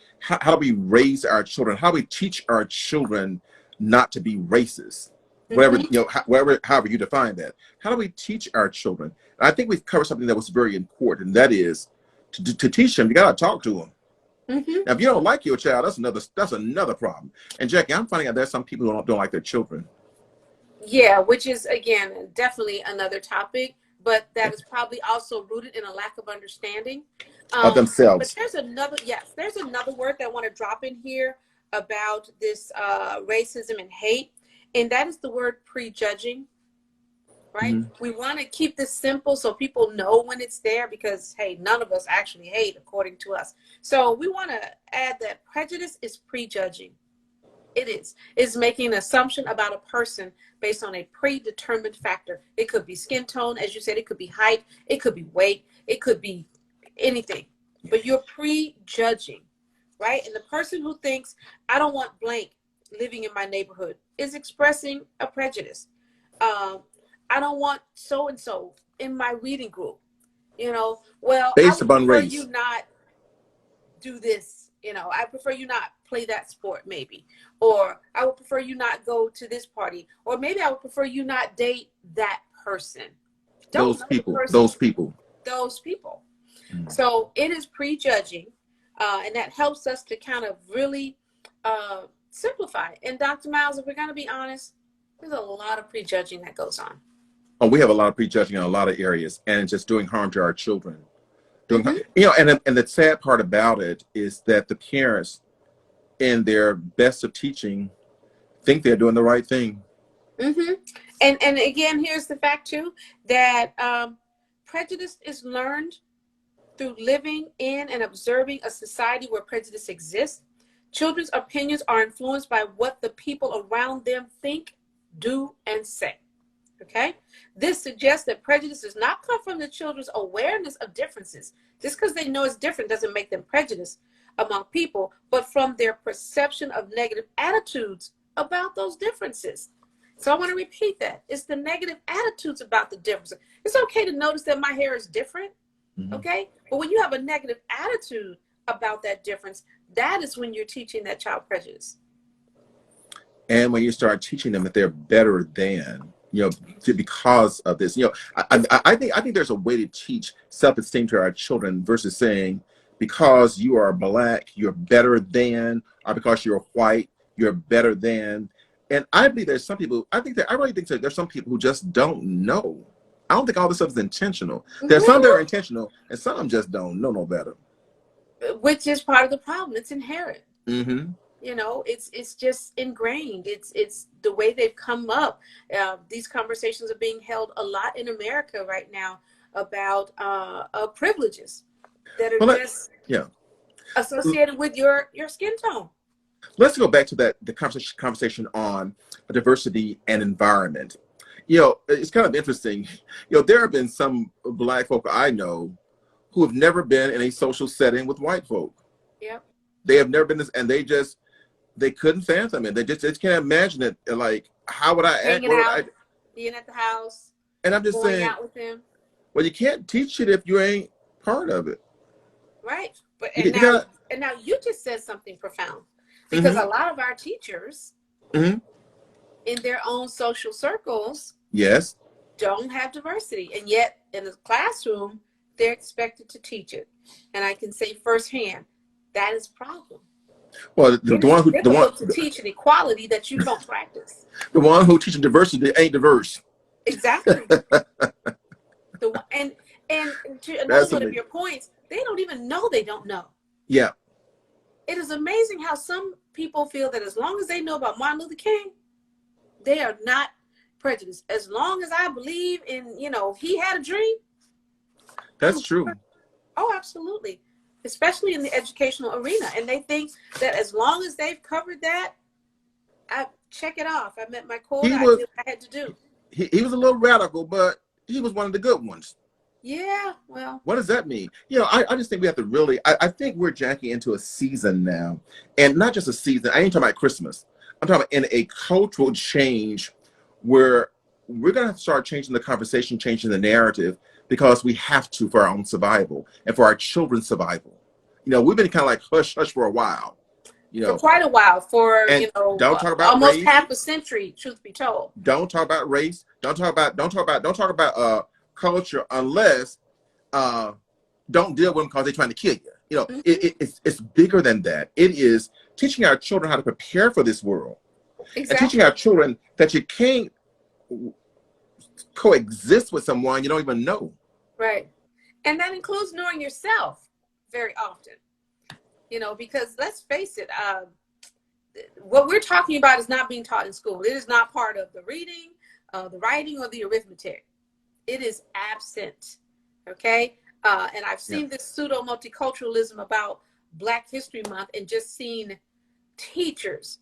raise our children? How do we teach our children not to be racist? Whatever, however you define that. How do we teach our children? And I think we've covered something that was very important, and that is to teach them. You got to talk to them. Now, if you don't like your child, that's another problem. And Jackie, I'm finding out there's some people who don't like their children. Yeah, which is, again, definitely another topic, but that is probably also rooted in a lack of understanding Of themselves. But there's another word that I want to drop in here about this racism and hate, and that is the word prejudging. Right? We want to keep this simple so people know when it's there, because, hey, none of us actually hate according to us. So we want to add that prejudice is prejudging. It is. It's making an assumption about a person based on a predetermined factor. It could be skin tone, as you said. It could be height. It could be weight. It could be anything. But you're prejudging, right? And the person who thinks, I don't want blank living in my neighborhood, is expressing a prejudice. I don't want so-and-so in my reading group. Well, based I would upon prefer race. you not do this. I prefer you not play that sport, maybe. Or I would prefer you not go to this party. Or maybe I would prefer you not date that person. Those people. So it is prejudging, and that helps us to kind of really simplify. And Dr. Miles, if we're going to be honest, there's a lot of prejudging that goes on. Oh, we have a lot of prejudging in a lot of areas, and just doing harm to our children. And the sad part about it is that the parents, in their best of teaching, think they're doing the right thing. And again, here's the fact too, that prejudice is learned through living in and observing a society where prejudice exists. Children's opinions are influenced by what the people around them think, do, and say. Okay? This suggests that prejudice does not come from the children's awareness of differences. Just because they know it's different doesn't make them prejudiced among people, but from their perception of negative attitudes about those differences. So I want to repeat that. It's the negative attitudes about the differences. It's okay to notice that my hair is different, okay? But when you have a negative attitude about that difference, that is when you're teaching that child prejudice. And when you start teaching them that they're better than, because of this, I think there's a way to teach self-esteem to our children versus saying, because you are black, you're better than, or because you're white, you're better than. And I believe there's some people, I really think that there's some people who just don't know. I don't think all this stuff is intentional. There's some that are intentional, and some just don't know no better. Which is part of the problem. It's inherent. It's just ingrained. It's the way they've come up. These conversations are being held a lot in America right now about privileges that are associated with your skin tone. Let's go back to the conversation on diversity and environment. It's kind of interesting. There have been some black folk I know who have never been in a social setting with white folk. Yep. They have never been this, and they couldn't fathom it. They just can't imagine it. Like, how would I act? Being at the house. And I'm just saying, out with them. Well, you can't teach it if you ain't part of it. Right. But now you just said something profound, because a lot of our teachers in their own social circles don't have diversity, and yet in the classroom they're expected to teach it. And I can say firsthand, that is a problem. Well, the one to teach an equality that you don't practice. The one who teaches diversity ain't diverse. Exactly. And to another one of your points, they don't even know they don't know. Yeah. It is amazing how some people feel that as long as they know about Martin Luther King, they are not prejudiced. As long as I believe in, he had a dream. That's true. Oh, absolutely. Especially in the educational arena. And they think that as long as they've covered that, I check it off. I met my quota. I did what I had to do. He was a little radical, but he was one of the good ones. Yeah, well. What does that mean? I just think we have to really, I think we're jacking into a season now. And not just a season. I ain't talking about Christmas. I'm talking about in a cultural change where we're going to start changing the conversation, changing the narrative, because we have to for our own survival and for our children's survival. We've been kind of like hush, hush for a while. For quite a while, and don't talk about almost race. half a century, truth be told. Don't talk about race. Don't talk about culture unless don't deal with them because they're trying to kill you. Mm-hmm. It's bigger than that. It is teaching our children how to prepare for this world. Exactly. And teaching our children that you can't coexist with someone you don't even know. Right. And that includes knowing yourself very often. Because let's face it, what we're talking about is not being taught in school. It is not part of the reading, the writing, or the arithmetic. It is absent. Okay. And I've seen this pseudo multiculturalism about Black History Month and just seen teachers.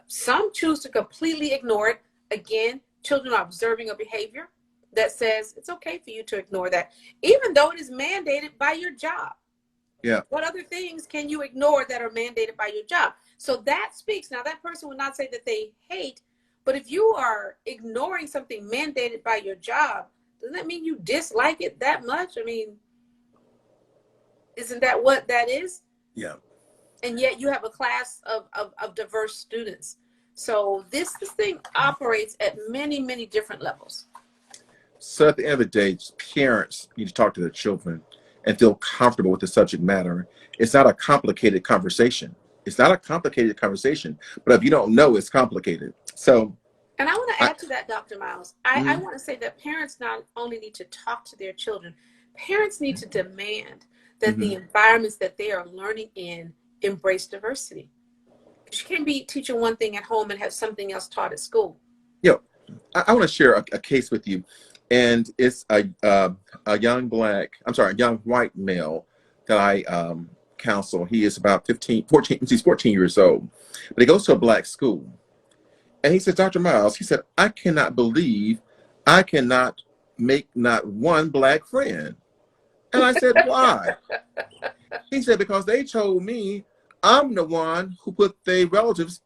Some choose to completely ignore it. Again, children are observing a behavior that says it's okay for you to ignore that, even though it is mandated by your job. Yeah. What other things can you ignore that are mandated by your job? So that speaks. Now, that person would not say that they hate, but if you are ignoring something mandated by your job, doesn't that mean you dislike it that much? I mean, isn't that what that is? Yeah. And yet you have a class of diverse students. So this thing operates at many, many different levels. So at the end of the day, parents need to talk to their children and feel comfortable with the subject matter. It's not a complicated conversation. But if you don't know, it's complicated. So, and I want to add to that, Dr. Miles. I want to say that parents not only need to talk to their children, parents need to demand that the environments that they are learning in embrace diversity. You can't be teaching one thing at home and have something else taught at school. I want to share a case with you. And it's a young white male that I counsel. He is about 14 years old, but he goes to a Black school. And he says, Dr. Miles, he said, I cannot believe I cannot make not one Black friend. And I said, why? He said, because they told me I'm the one who put their relatives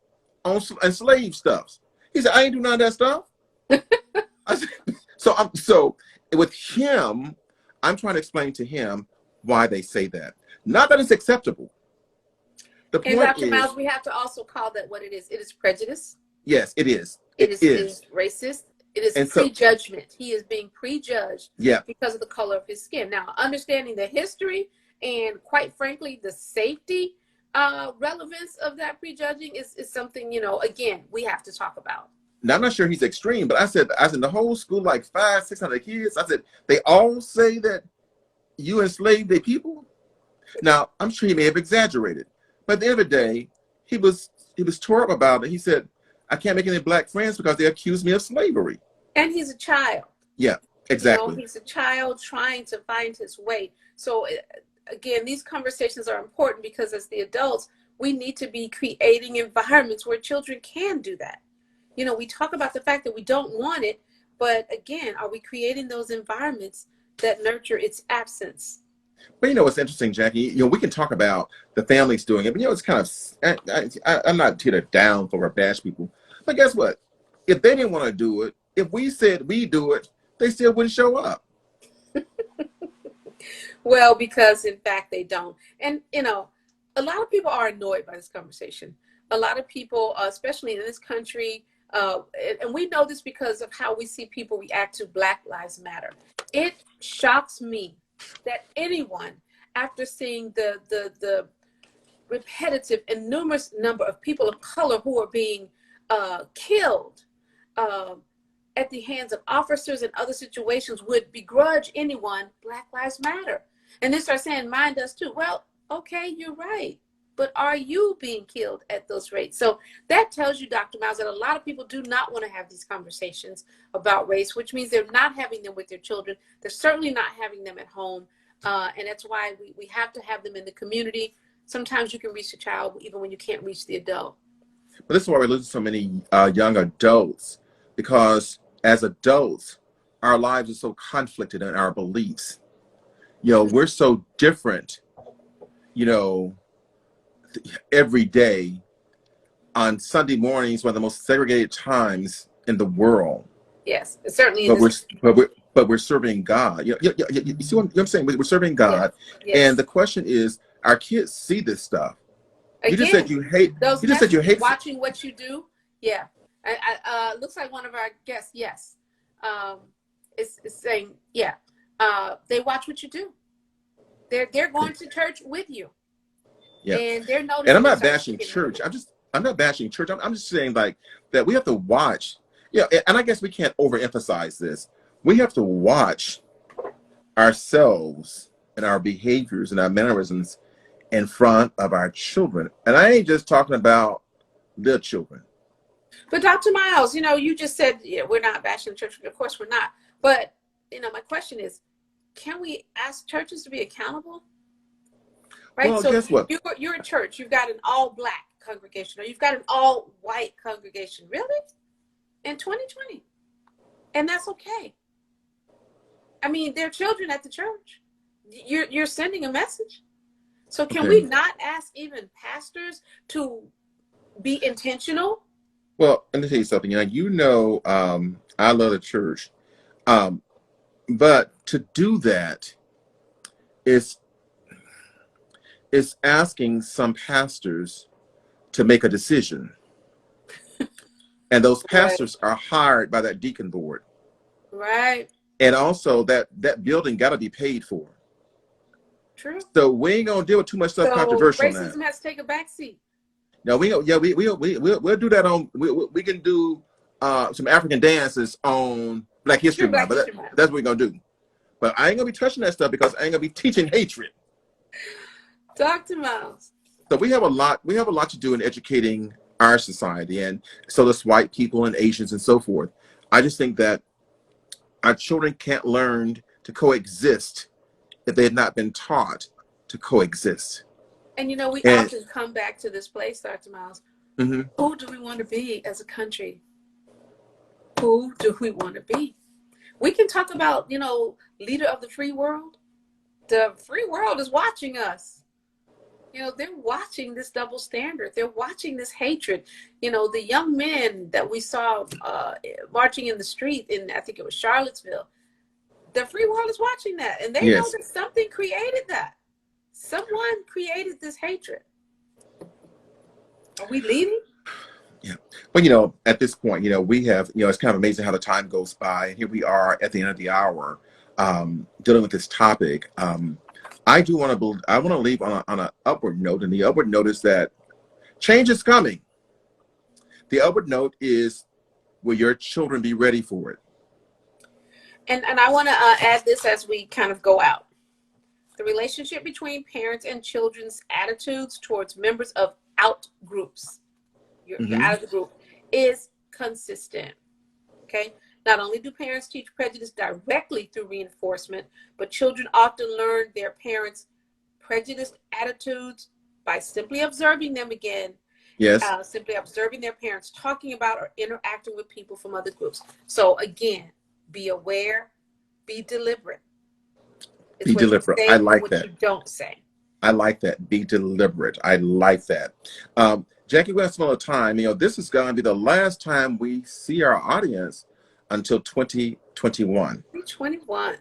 on enslaved stuff. He said, I ain't do none of that stuff. I said, so with him, I'm trying to explain to him why they say that. Not that it's acceptable. The point and Dr. is, Miles, we have to also call that what it is. It is prejudice. Yes, it is. It is racist. It is prejudgment. He is being prejudged because of the color of his skin. Now, understanding the history and, quite frankly, the safety relevance of that prejudging is something, again, we have to talk about. Now, I'm not sure he's extreme, but I said the whole school, like 500-600 kids, I said, they all say that you enslaved their people. Now, I'm sure he may have exaggerated, but at the end of the day, he was tore up about it. He said, I can't make any Black friends because they accuse me of slavery. And he's a child. Yeah, exactly. He's a child trying to find his way. So again, these conversations are important because as the adults, we need to be creating environments where children can do that. We talk about the fact that we don't want it, but again, are we creating those environments that nurture its absence? But what's interesting, Jackie, we can talk about the families doing it, but it's kind of, I'm not here to down or bash people, but guess what? If they didn't want to do it, if we said we do it, they still wouldn't show up. Well, because in fact they don't. And, a lot of people are annoyed by this conversation. A lot of people, especially in this country, and we know this because of how we see people react to Black Lives Matter. It shocks me that anyone, after seeing the repetitive and numerous number of people of color who are being killed at the hands of officers and other situations, would begrudge anyone Black Lives Matter. And they start saying, mine does too. Well, okay, you're right. But are you being killed at those rates? So that tells you, Dr. Miles, that a lot of people do not want to have these conversations about race, which means they're not having them with their children. They're certainly not having them at home. And that's why we have to have them in the community. Sometimes you can reach a child even when you can't reach the adult. But this is why we lose so many young adults, because as adults, our lives are so conflicted in our beliefs. We're so different, you know, every day. On Sunday mornings, one of the most segregated times in the world. Yes, certainly in But we're this. but we're serving God. You see what I'm saying? We're serving Yes, God, and yes. the question is, our kids see this stuff. You just said Again, you hate. those You just said you messages, hate. watching what you do. Yeah, looks like one of our guests. Yes, um, is saying yeah. They watch what you do. They're going to church with you, Yeah, and they're and I'm noticing and not start bashing speaking out. church. I'm not bashing church. I'm just saying like that we have to watch. Yeah, and I guess we can't overemphasize this. We have to watch ourselves and our behaviors and our mannerisms in front of our children. And I ain't just talking about little children. But Dr. Miles, you just said we're not bashing the church. Of course, we're not. But my question is, can we ask churches to be accountable? Right. Well, So guess what? you're a church. You've got an all black congregation, or you've got an all white congregation. Really, in 2020, and that's okay. I mean, they're children at the church. You're sending a message. So can we not ask even pastors to be intentional? Well, let me tell you something. I love the church, um, but to do that is asking some pastors to make a decision, and those Right. pastors are hired by that deacon board, Right. and also that building got to be paid for. True. So we ain't gonna deal with too much stuff So controversial now. racism has to take a back seat. No, we'll do that on. We can do some African dances on Black History Sure, Month, Black but History Month. that's what we're gonna do. But I ain't gonna be touching that stuff because I ain't gonna be teaching hatred. Dr. Miles. So we have a lot. We have a lot to do in educating our society, and so does white people and Asians and so forth. I just think that our children can't learn to coexist if they have not been taught to coexist. And we And often come back to this place, Dr. Miles. mhm. Who do we want to be as a country? Who do we want to be? We can talk about, leader of the free world. The free world is watching us. They're watching this double standard. They're watching this hatred. The young men that we saw marching in the street in, I think it was Charlottesville, the free world is watching that. And they know Yes. that something created that. Someone created this hatred. Are we leading? Yeah. But, at this point, we have, it's kind of amazing how the time goes by. And here we are at the end of the hour dealing with this topic. I want to leave on an upward note. And the upward note is that change is coming. The upward note is, will your children be ready for it? And I want to add this as we kind of go out. The relationship between parents and children's attitudes towards members of out groups, you're out of the group, is consistent. Okay. Not only do parents teach prejudice directly through reinforcement, but children often learn their parents' prejudiced attitudes by simply observing them again. Yes. Simply observing their parents talking about or interacting with people from other groups. So again, be aware, be deliberate. It's be deliberate. I like that. You don't say. I like that. Be deliberate. I like that. Jackie, we have some other time. This is going to be the last time we see our audience until 2021. 2021.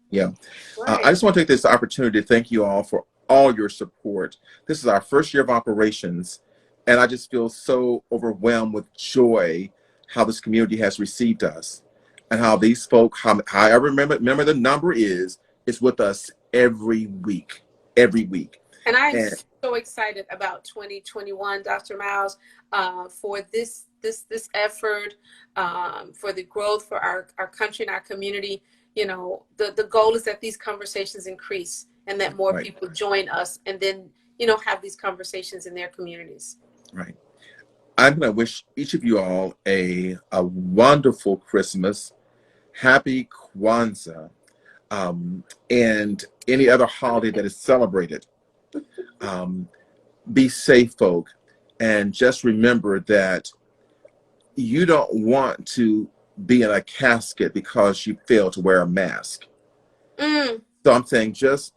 Yeah. Right. I just want to take this opportunity to thank you all for all your support. This is our first year of operations, and I just feel so overwhelmed with joy how this community has received us and how these folk, how I remember the number is with us every week. And I'm so excited about 2021, Dr. Miles, for this effort, for the growth for our country and our community. The goal is that these conversations increase and that more people join us and then, have these conversations in their communities. Right. I'm going to wish each of you all a wonderful Christmas, happy Kwanzaa, and any other holiday that is celebrated. Be safe, folk, and just remember that you don't want to be in a casket because you failed to wear a mask. Mm. So I'm saying just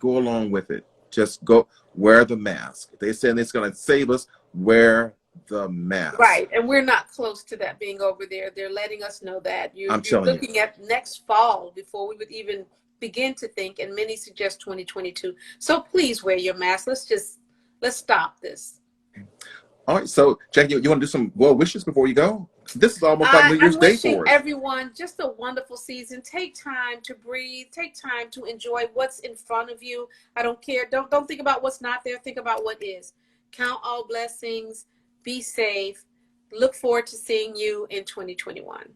go along with it. Just go wear the mask. They said it's going to save us. Wear the mask. Right, and we're not close to that being over there. They're letting us know that I'm you're telling you. looking at next fall before we would even begin to think, and many suggest 2022. So please wear your mask. Let's stop this. All right. So, Jackie, you want to do some well wishes before you go? This is almost like New Year's I'm Day wishing for us. everyone just a wonderful season. Take time to breathe. Take time to enjoy what's in front of you. I don't care. Don't think about what's not there. Think about what is. Count all blessings. Be safe. Look forward to seeing you in 2021.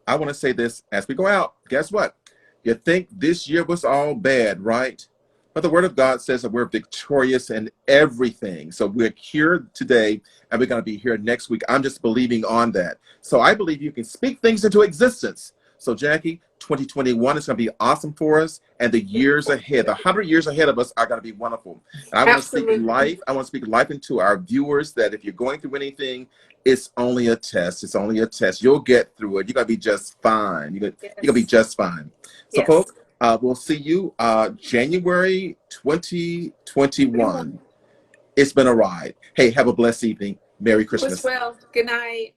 I want to say this as we go out. Guess what? You think this year was all bad, right? But the word of God says that we're victorious in everything. So we're here today and we're going to be here next week. I'm just believing on that. So I believe you can speak things into existence. So Jackie, 2021 is going to be awesome for us. And the years ahead, the 100 years ahead of us are going to be wonderful. And I want to speak Absolutely. life. I want to speak life into our viewers that if you're going through anything, it's only a test. It's only a test. You'll get through it. You're going to be just fine. You're going to be Yes. just fine. So, Yes. folks, we'll see you January 2021. It's been a ride. Hey, have a blessed evening. Merry You as Christmas. well. Good night.